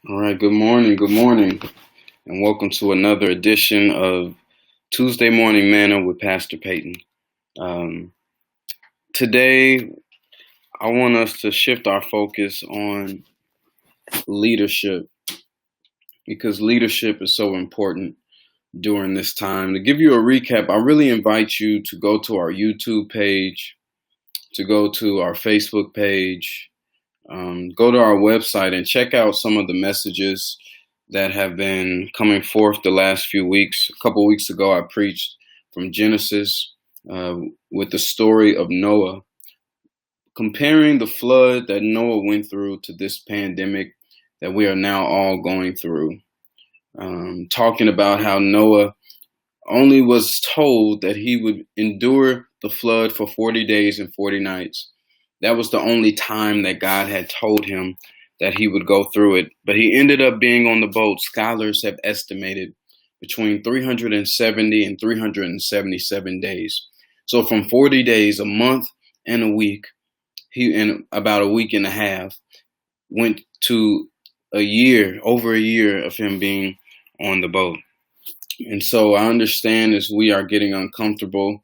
All right, good morning, and welcome to another edition of Tuesday Morning Manna with Pastor Peyton. Um, Today, I want us to shift our focus on leadership because leadership is so important during this time. To give you a recap, I really invite you to go to our YouTube page, to go to our Facebook page, go to our website and check out some of the messages that have been coming forth the last few weeks. A couple weeks ago, I preached from Genesis uh, with the story of Noah, comparing the flood that Noah went through to this pandemic that we are now all going through. Talking about how Noah only was told that he would endure the flood for 40 days and 40 nights. That was the only time that God had told him that he would go through it. But he ended up being on the boat. Scholars have estimated between 370 and 377 days. So from 40 days, a month and a week, he and about a week and a half went to a year, over a year of him being on the boat. And so I understand as we are getting uncomfortable,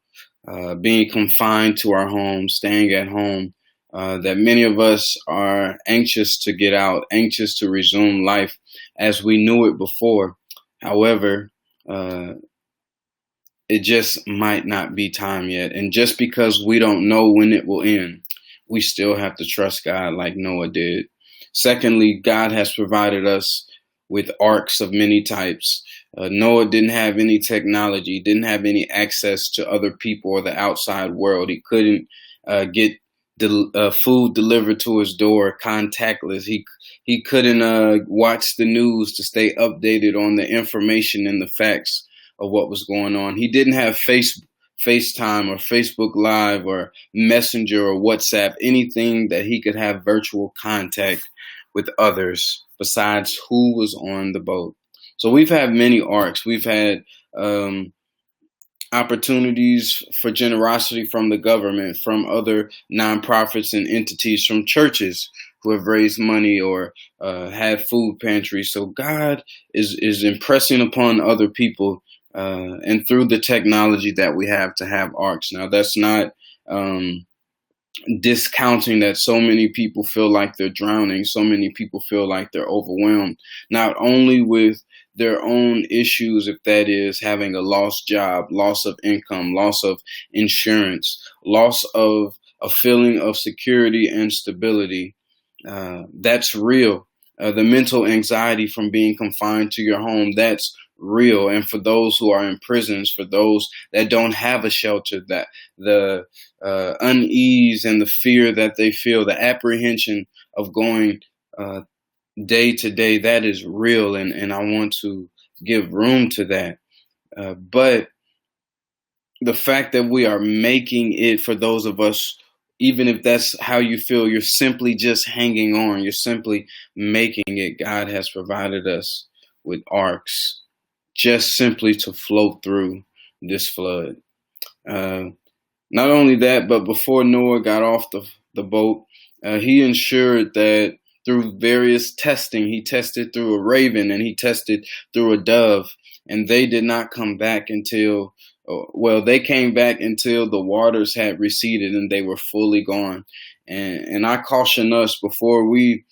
being confined to our homes, staying at home, that many of us are anxious to get out, anxious to resume life as we knew it before. However, it just might not be time yet. And just because we don't know when it will end, we still have to trust God like Noah did. Secondly, God has provided us with arks of many types. Noah didn't have any technology, didn't have any access to other people or the outside world. He couldn't get food delivered to his door contactless. He couldn't watch the news to stay updated on the information and the facts of what was going on. He didn't have FaceTime or Facebook Live or Messenger or WhatsApp, anything that he could have virtual contact with others besides who was on the boat. So we've had many arcs. We've had opportunities for generosity from the government, from other nonprofits and entities, from churches who have raised money or had food pantries. So God is impressing upon other people and through the technology that we have to have arcs. Now, that's not discounting that so many people feel like they're drowning, so many people feel like they're overwhelmed, not only with their own issues, if that is having a lost job, loss of income, loss of insurance, loss of a feeling of security and stability. That's real. The mental anxiety from being confined to your home, that's real. And for those who are in prisons, for those that don't have a shelter, that the unease and the fear that they feel, the apprehension of going day to day, that is real. And I want to give room to that. But the fact that we are making it for those of us, even if that's how you feel, you're simply just hanging on. You're simply making it. God has provided us with arcs just simply to float through this flood. Not only that, but before Noah got off the boat, he ensured that through various testing, he tested through a raven and he tested through a dove, and they did not come back until, they came back until the waters had receded and they were fully gone. And I caution us before we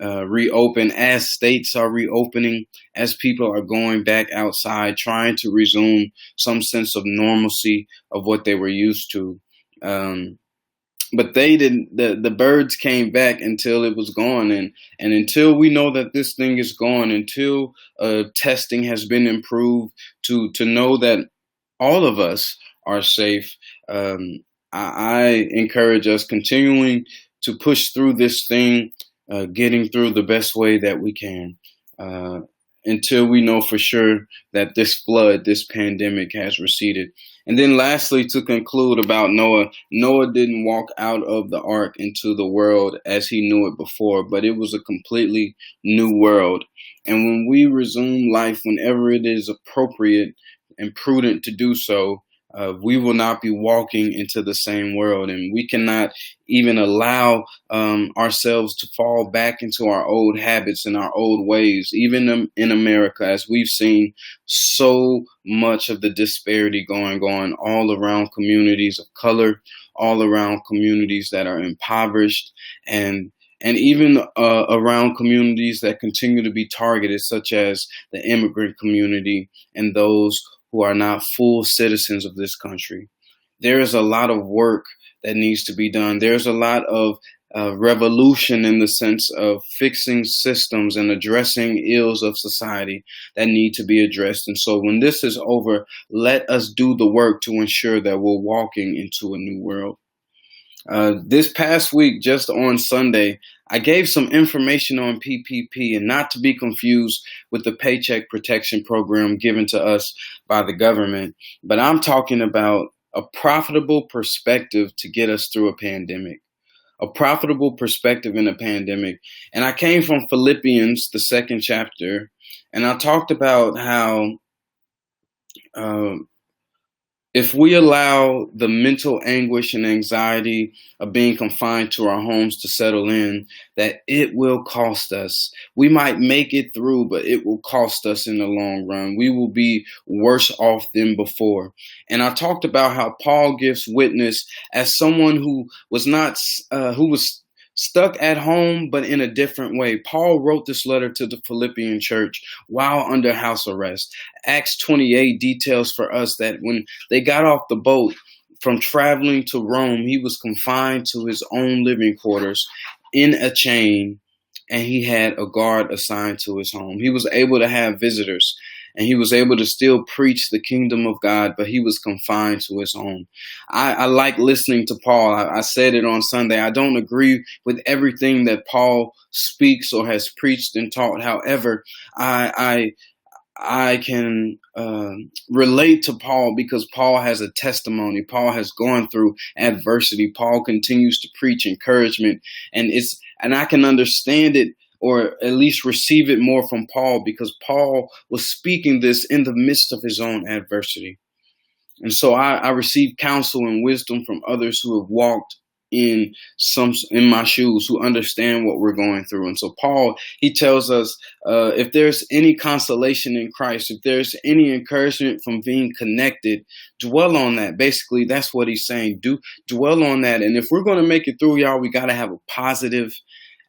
reopen, as states are reopening, as people are going back outside, trying to resume some sense of normalcy of what they were used to. But they didn't. The birds came back until it was gone, and until we know that this thing is gone, until testing has been improved to know that all of us are safe. I encourage us continuing to push through this thing, getting through the best way that we can, until we know for sure that this flood, this pandemic has receded. And then lastly, to conclude about Noah, Noah didn't walk out of the ark into the world as he knew it before, but it was a completely new world. And when we resume life, whenever it is appropriate and prudent to do so, We will not be walking into the same world, and we cannot even allow ourselves to fall back into our old habits and our old ways, even in America, as we've seen so much of the disparity going on all around communities of color, all around communities that are impoverished, and even around communities that continue to be targeted, such as the immigrant community and those who are not full citizens of this country. There is a lot of work that needs to be done. There's a lot of revolution in the sense of fixing systems and addressing ills of society that need to be addressed. And so when this is over, let us do the work to ensure that we're walking into a new world. This past week, just on Sunday, I gave some information on PPP, and not to be confused with the Paycheck Protection Program given to us by the government, but I'm talking about a profitable perspective to get us through a pandemic. A profitable perspective in a pandemic. And I came from Philippians, the second chapter, and I talked about how uh, if we allow the mental anguish and anxiety of being confined to our homes to settle in, that it will cost us. We might make it through, but it will cost us in the long run. We will be worse off than before. And I talked about how Paul gives witness as someone who was not, who was stuck at home, but in a different way. Paul wrote this letter to the Philippian church while under house arrest. Acts 28 details for us that when they got off the boat from traveling to Rome, he was confined to his own living quarters in a chain, and he had a guard assigned to his home. He was able to have visitors, and he was able to still preach the kingdom of God, but he was confined to his home. I like listening to Paul. I said it on Sunday. I don't agree with everything that Paul speaks or has preached and taught. However, I can relate to Paul because Paul has a testimony. Paul has gone through adversity. Paul continues to preach encouragement, and I can understand it, or at least receive it more from Paul, because Paul was speaking this in the midst of his own adversity. And so I receive counsel and wisdom from others who have walked in my shoes, who understand what we're going through. And so Paul, he tells us, if there's any consolation in Christ, if there's any encouragement from being connected, dwell on that. Basically, that's what he's saying. Dwell on that. And if we're going to make it through, y'all, we got to have a positive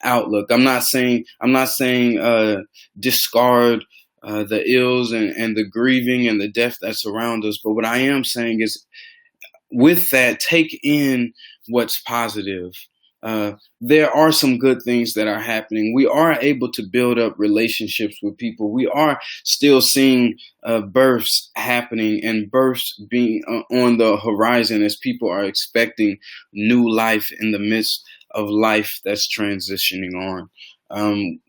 outlook. I'm not saying discard the ills and the grieving and the death that's around us. But what I am saying is, with that, take in what's positive. There are some good things that are happening. We are able to build up relationships with people. We are still seeing births happening and births being on the horizon as people are expecting new life in the midst of life that's transitioning on.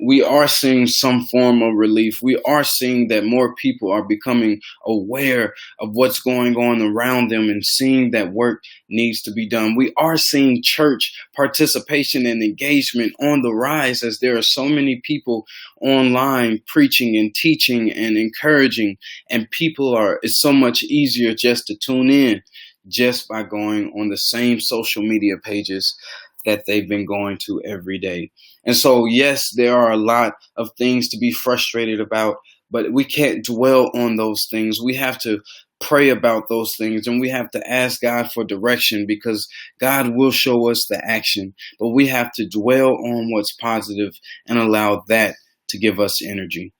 We are seeing some form of relief. We are seeing that more people are becoming aware of what's going on around them and seeing that work needs to be done. We are seeing church participation and engagement on the rise, as there are so many people online preaching and teaching and encouraging, and it's so much easier just to tune in just by going on the same social media pages that they've been going to every day. And so, yes, there are a lot of things to be frustrated about, but we can't dwell on those things. We have to pray about those things, and we have to ask God for direction, because God will show us the action, but we have to dwell on what's positive and allow that to give us energy.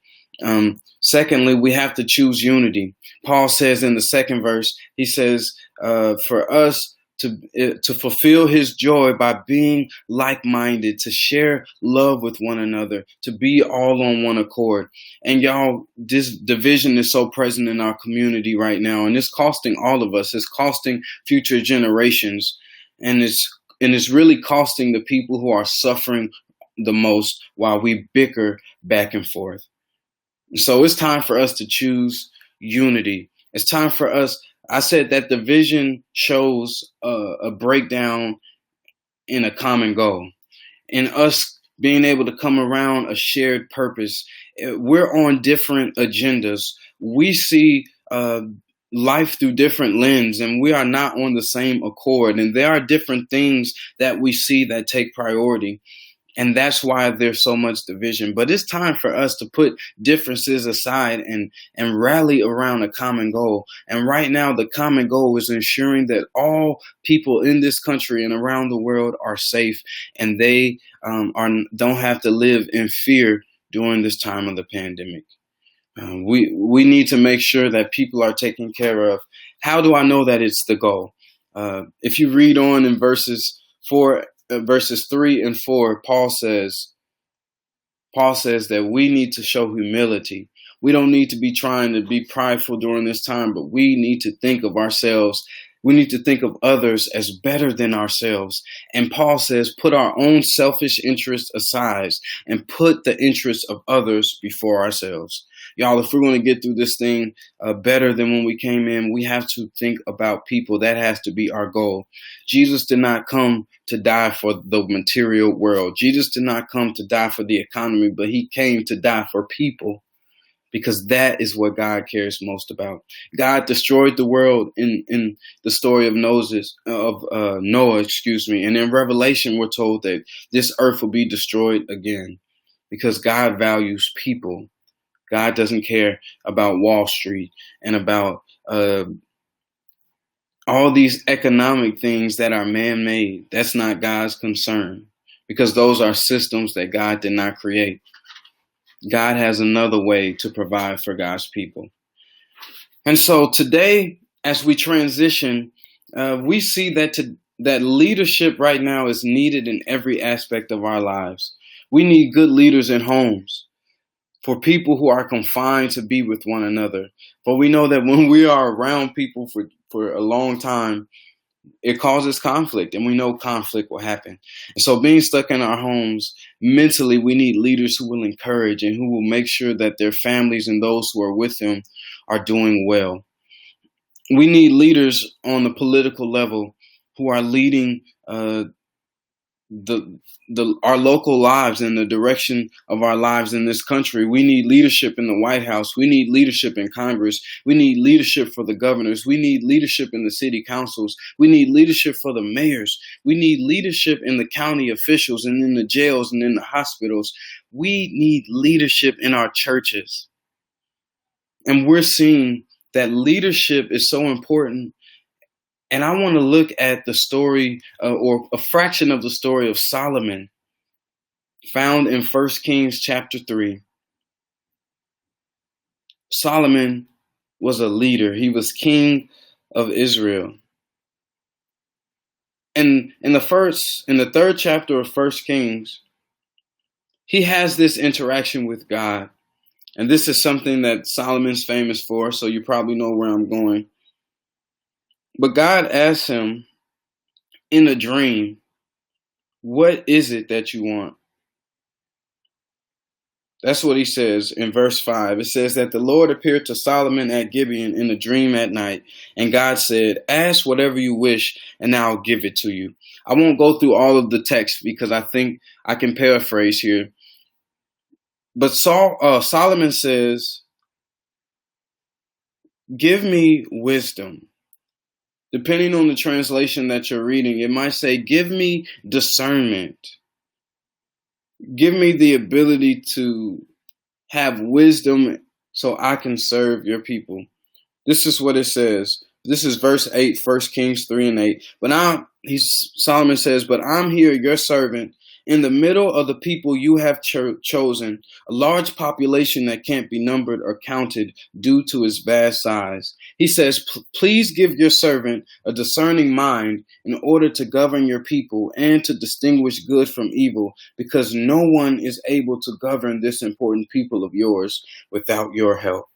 Secondly, we have to choose unity. Paul says in the second verse, he says, for us to fulfill his joy by being like-minded, to share love with one another, to be all on one accord. And y'all, this division is so present in our community right now, and it's costing all of us. It's costing future generations, and it's really costing the people who are suffering the most while we bicker back and forth. So it's time for us to choose unity. It's time for us. I said that division shows a breakdown in a common goal. In us being able to come around a shared purpose, we're on different agendas. We see life through different lens, and we are not on the same accord. And there are different things that we see that take priority. And that's why there's so much division. But it's time for us to put differences aside and rally around a common goal. And right now, the common goal is ensuring that all people in this country and around the world are safe, and they don't have to live in fear during this time of the pandemic. We need to make sure that people are taken care of. How do I know that it's the goal? If you read on in verses 3 and 4, Paul says that we need to show humility. We don't need to be trying to be prideful during this time, but we need to think of ourselves. We need to think of others as better than ourselves. And Paul says, put our own selfish interests aside and put the interests of others before ourselves. Y'all, if we're going to get through this thing better than when we came in, we have to think about people. That has to be our goal. Jesus did not come to die for the material world. Jesus did not come to die for the economy, but he came to die for people, because that is what God cares most about. God destroyed the world in the story of Noah, and in Revelation we're told that this earth will be destroyed again, because God values people. God doesn't care about Wall Street and about all these economic things that are man-made. That's not God's concern, because those are systems that God did not create. God has another way to provide for God's people. And so today, as we transition, we see that leadership right now is needed in every aspect of our lives. We need good leaders in homes, for people who are confined to be with one another. But we know that when we are around people for a long time, it causes conflict, and we know conflict will happen. And so being stuck in our homes, mentally, we need leaders who will encourage and who will make sure that their families and those who are with them are doing well. We need leaders on the political level who are leading our local lives and the direction of our lives in this country. We need leadership in the White House. We need leadership in Congress. We need leadership for the governors. We need leadership in the city councils. We need leadership for the mayors. We need leadership in the county officials and in the jails and in the hospitals. We need leadership in our churches. And we're seeing that leadership is so important. And I want to look at the story or a fraction of the story of Solomon found in 1 Kings chapter 3. Solomon was a leader. He was king of Israel. And in the third chapter of 1 Kings, he has this interaction with God. And this is something that Solomon's famous for, so you probably know where I'm going. But God asks him in a dream, what is it that you want? That's what he says in verse 5. It says that the Lord appeared to Solomon at Gibeon in a dream at night. And God said, ask whatever you wish, and I'll give it to you. I won't go through all of the text because I think I can paraphrase here. But Solomon says, give me wisdom. Depending on the translation that you're reading, it might say, give me discernment. Give me the ability to have wisdom so I can serve your people. This is what it says. This is verse 8, 1 Kings 3:8. Solomon says, but I'm here, your servant, in the middle of the people you have chosen, a large population that can't be numbered or counted due to its vast size. He says, please give your servant a discerning mind in order to govern your people and to distinguish good from evil, because no one is able to govern this important people of yours without your help.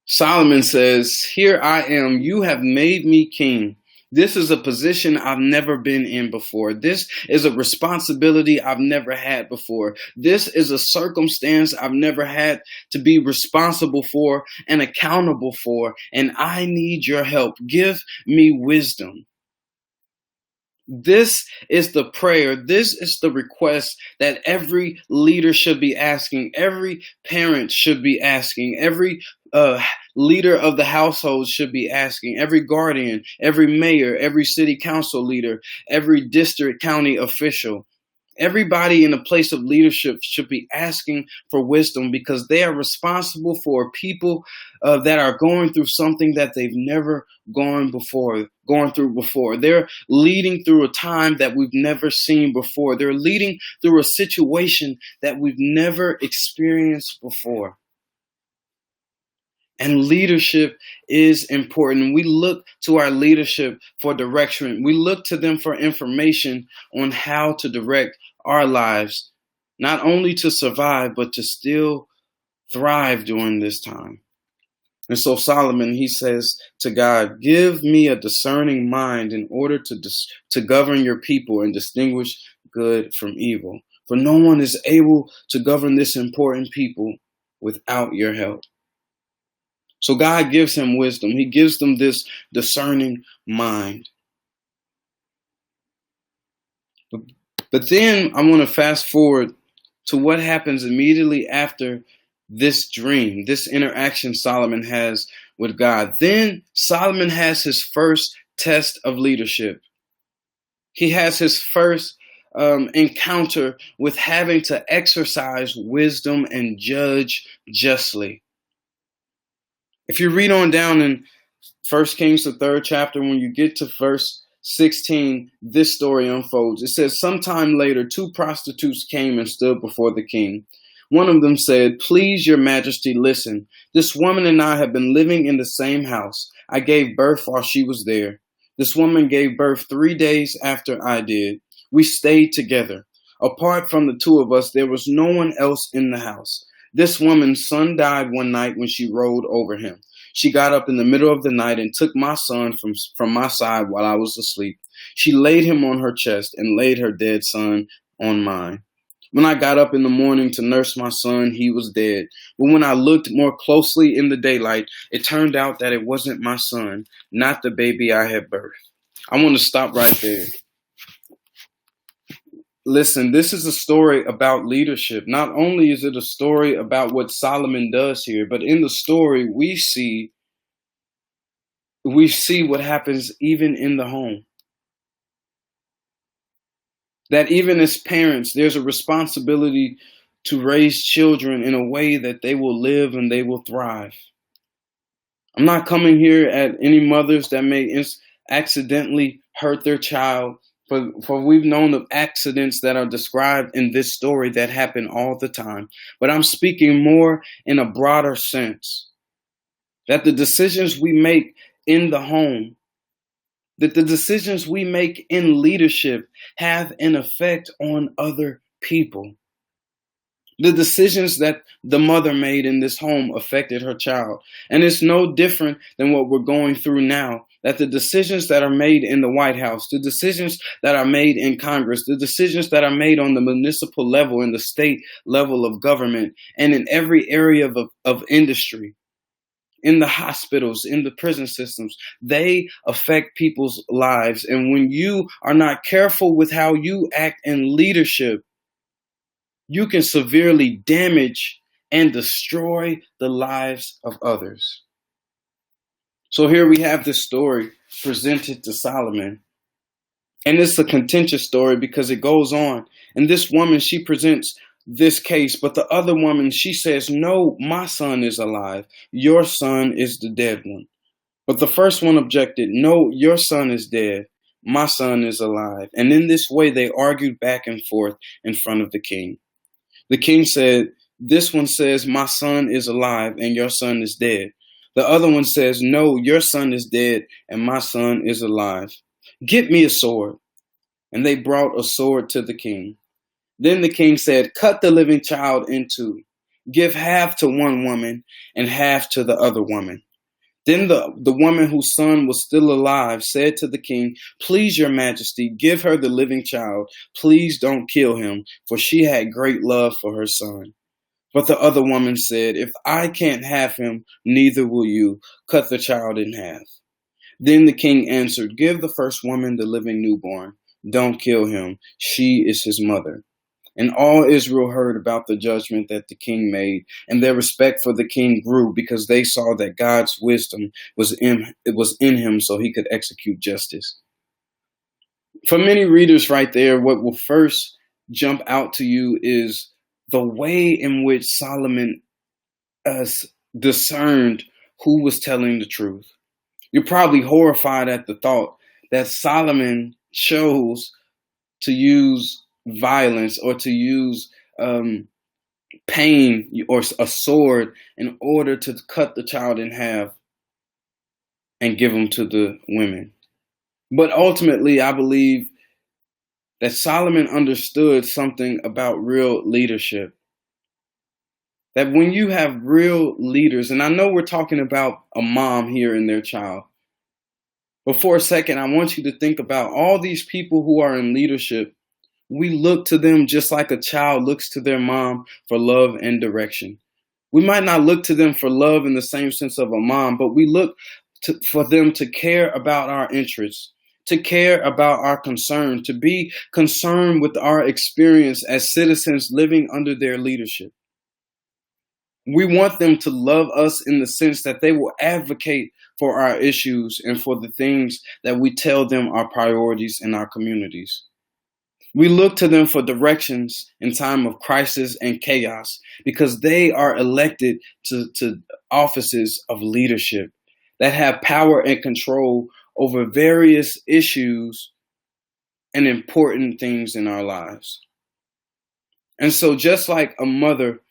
Solomon says, here I am, you have made me king. This is a position I've never been in before. This is a responsibility I've never had before. This is a circumstance I've never had to be responsible for and accountable for. And I need your help. Give me wisdom. This is the prayer. This is the request that every leader should be asking. Every parent should be asking. Every uh, leader of the household should be asking. Every guardian, every mayor, every city council leader, every district county official, everybody in a place of leadership should be asking for wisdom, because they are responsible for people that are going through something that they've never gone through before. They're leading through a time that we've never seen before. They're leading through a situation that we've never experienced before. And leadership is important. We look to our leadership for direction. We look to them for information on how to direct our lives, not only to survive, but to still thrive during this time. And so Solomon, he says to God, give me a discerning mind in order to govern your people and distinguish good from evil. For no one is able to govern this important people without your help. So God gives him wisdom. He gives them this discerning mind. But then I want to fast forward to what happens immediately after this dream, this interaction Solomon has with God. Then Solomon has his first test of leadership. He has his first encounter with having to exercise wisdom and judge justly. If you read on down in 1 Kings, the 3rd chapter, when you get to verse 16, this story unfolds. It says, sometime later, 2 prostitutes came and stood before the king. One of them said, please, your majesty, listen. This woman and I have been living in the same house. I gave birth while she was there. This woman gave birth 3 days after I did. We stayed together. Apart from the two of us, there was no one else in the house. This woman's son died one night when she rolled over him. She got up in the middle of the night and took my son from my side while I was asleep. She laid him on her chest and laid her dead son on mine. When I got up in the morning to nurse my son, he was dead. But when I looked more closely in the daylight, it turned out that it wasn't my son, not the baby I had birthed. I want to stop right there. Listen, this is a story about leadership. Not only is it a story about what Solomon does here, but in the story we see what happens even in the home. That even as parents, there's a responsibility to raise children in a way that they will live and they will thrive. I'm not coming here at any mothers that may accidentally hurt their child. For we've known of accidents that are described in this story that happen all the time. But I'm speaking more in a broader sense. That the decisions we make in the home, that the decisions we make in leadership have an effect on other people. The decisions that the mother made in this home affected her child. And it's no different than what we're going through now. That the decisions that are made in the White House, the decisions that are made in Congress, the decisions that are made on the municipal level, in the state level of government, and in every area of industry, in the hospitals, in the prison systems, they affect people's lives. And when you are not careful with how you act in leadership, you can severely damage and destroy the lives of others. So here we have this story presented to Solomon. And it's a contentious story because it goes on. And this woman, she presents this case, but the other woman, she says, no, my son is alive. Your son is the dead one. But the first one objected, no, your son is dead. My son is alive. And in this way, they argued back and forth in front of the king. The king said, this one says, my son is alive and your son is dead. The other one says, no, your son is dead and my son is alive. Get me a sword. And they brought a sword to the king. Then the king said, cut the living child in two. Give half to one woman and half to the other woman. Then the woman whose son was still alive said to the king, please, your majesty, give her the living child. Please don't kill him, for she had great love for her son. But the other woman said, if I can't have him, neither will you. Cut the child in half. Then the king answered, give the first woman the living newborn. Don't kill him. She is his mother. And all Israel heard about the judgment that the king made, and their respect for the king grew because they saw that God's wisdom was in him so he could execute justice. For many readers right there, what will first jump out to you is the way in which Solomon discerned who was telling the truth. You're probably horrified at the thought that Solomon chose to use violence or to use pain or a sword in order to cut the child in half and give him to the women. But ultimately, I believe that Solomon understood something about real leadership. That when you have real leaders, and I know we're talking about a mom here and their child, but for a second, I want you to think about all these people who are in leadership. We look to them just like a child looks to their mom for love and direction. We might not look to them for love in the same sense of a mom, but we look for them to care about our interests, to care about our concerns, to be concerned with our experience as citizens living under their leadership. We want them to love us in the sense that they will advocate for our issues and for the things that we tell them are priorities in our communities. We look to them for directions in time of crisis and chaos because they are elected to offices of leadership that have power and control over various issues and important things in our lives. And so just like a mother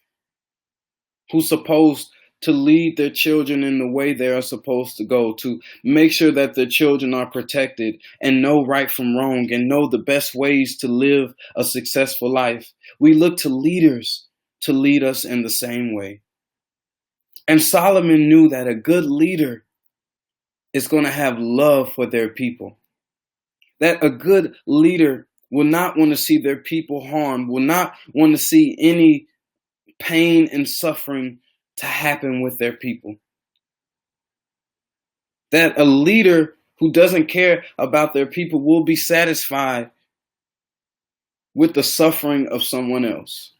who's supposed to lead their children in the way they are supposed to go, to make sure that their children are protected and know right from wrong and know the best ways to live a successful life, we look to leaders to lead us in the same way. And Solomon knew that a good leader is going to have love for their people. That a good leader will not want to see their people harmed, will not want to see any pain and suffering to happen with their people. That a leader who doesn't care about their people will be satisfied with the suffering of someone else.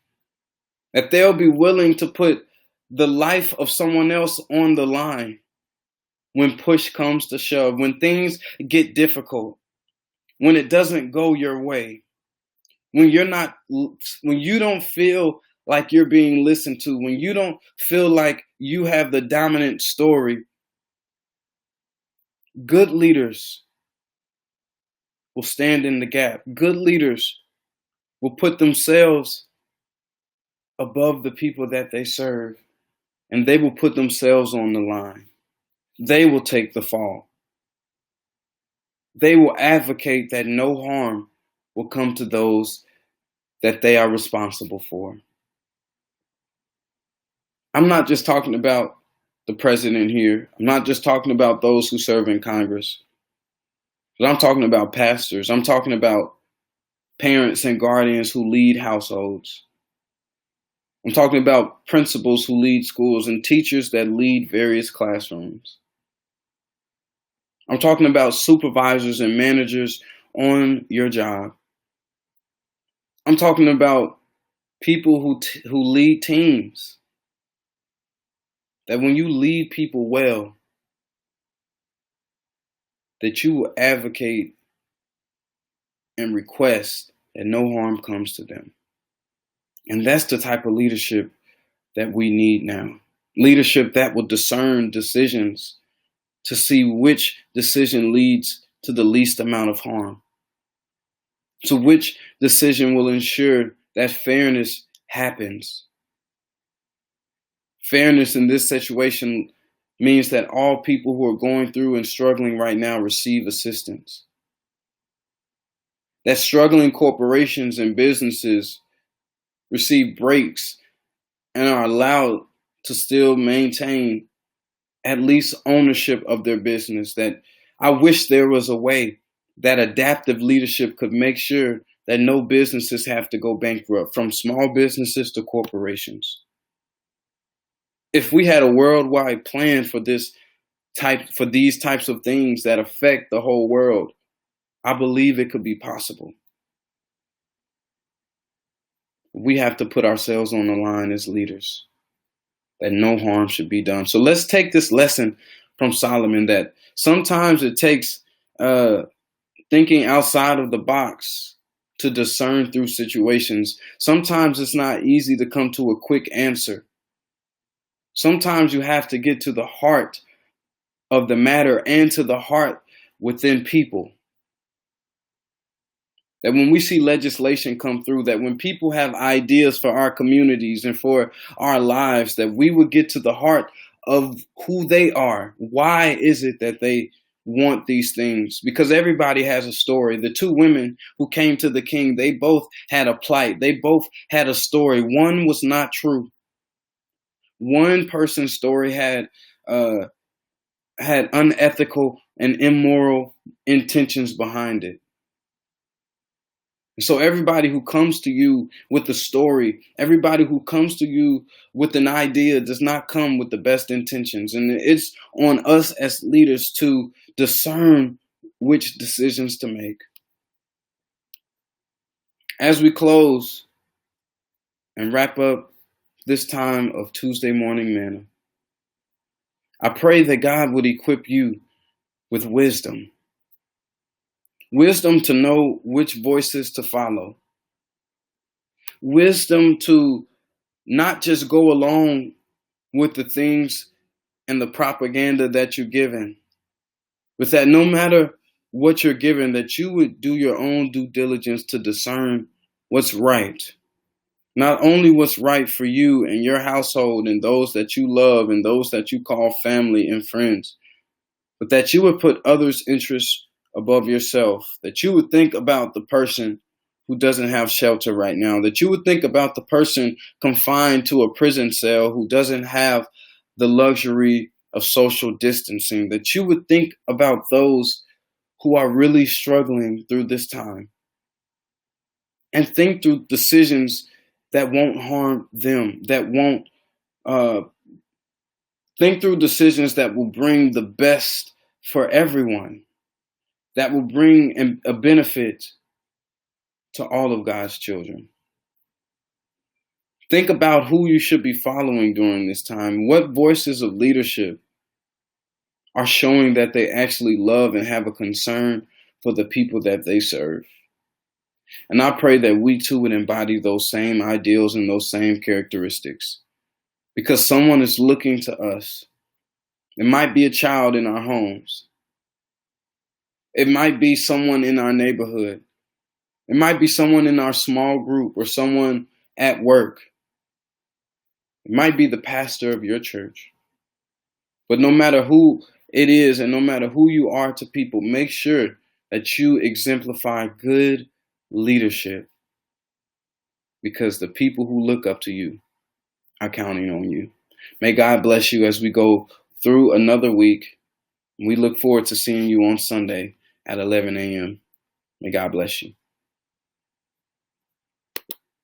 That they'll be willing to put the life of someone else on the line when push comes to shove, when things get difficult, when it doesn't go your way, when you don't feel like you're being listened to, when you don't feel like you have the dominant story. Good leaders will stand in the gap. Good leaders will put themselves above the people that they serve, and they will put themselves on the line. They will take the fall. They will advocate that no harm will come to those that they are responsible for. I'm not just talking about the president here. I'm not just talking about those who serve in Congress. But I'm talking about pastors. I'm talking about parents and guardians who lead households. I'm talking about principals who lead schools and teachers that lead various classrooms. I'm talking about supervisors and managers on your job. I'm talking about people who lead teams. That when you lead people well, that you will advocate and request that no harm comes to them. And that's the type of leadership that we need now. Leadership that will discern decisions to see which decision leads to the least amount of harm. To which decision will ensure that fairness happens. Fairness in this situation means that all people who are going through and struggling right now receive assistance. That struggling corporations and businesses receive breaks and are allowed to still maintain at least ownership of their business. That I wish there was a way that adaptive leadership could make sure that no businesses have to go bankrupt, from small businesses to corporations. If we had a worldwide plan for these types of things that affect the whole world, I believe it could be possible. We have to put ourselves on the line as leaders, that no harm should be done. So let's take this lesson from Solomon, that sometimes it takes thinking outside of the box to discern through situations. Sometimes it's not easy to come to a quick answer. Sometimes you have to get to the heart of the matter and to the heart within people. That when we see legislation come through, that when people have ideas for our communities and for our lives, that we would get to the heart of who they are. Why is it that they want these things? Because everybody has a story. The two women who came to the king, they both had a plight. They both had a story. One was not true. One person's story had unethical and immoral intentions behind it. So everybody who comes to you with a story, everybody who comes to you with an idea does not come with the best intentions. And it's on us as leaders to discern which decisions to make. As we close and wrap up this time of Tuesday Morning Manna, I pray that God would equip you with wisdom. Wisdom to know which voices to follow. Wisdom to not just go along with the things and the propaganda that you're given, but that no matter what you're given, that you would do your own due diligence to discern what's right. Not only what's right for you and your household and those that you love and those that you call family and friends, but that you would put others' interests above yourself, that you would think about the person who doesn't have shelter right now, that you would think about the person confined to a prison cell who doesn't have the luxury of social distancing, that you would think about those who are really struggling through this time, and think through decisions that won't harm them, that won't think through decisions that will bring the best for everyone, that will bring a benefit to all of God's children. Think about who you should be following during this time. What voices of leadership are showing that they actually love and have a concern for the people that they serve? And I pray that we too would embody those same ideals and those same characteristics, because someone is looking to us. It might be a child in our homes. It might be someone in our neighborhood. It might be someone in our small group or someone at work. It might be the pastor of your church. But no matter who it is and no matter who you are to people, make sure that you exemplify good leadership, because the people who look up to you are counting on you. May God bless you as we go through another week. We look forward to seeing you on Sunday at 11 a.m. May God bless you.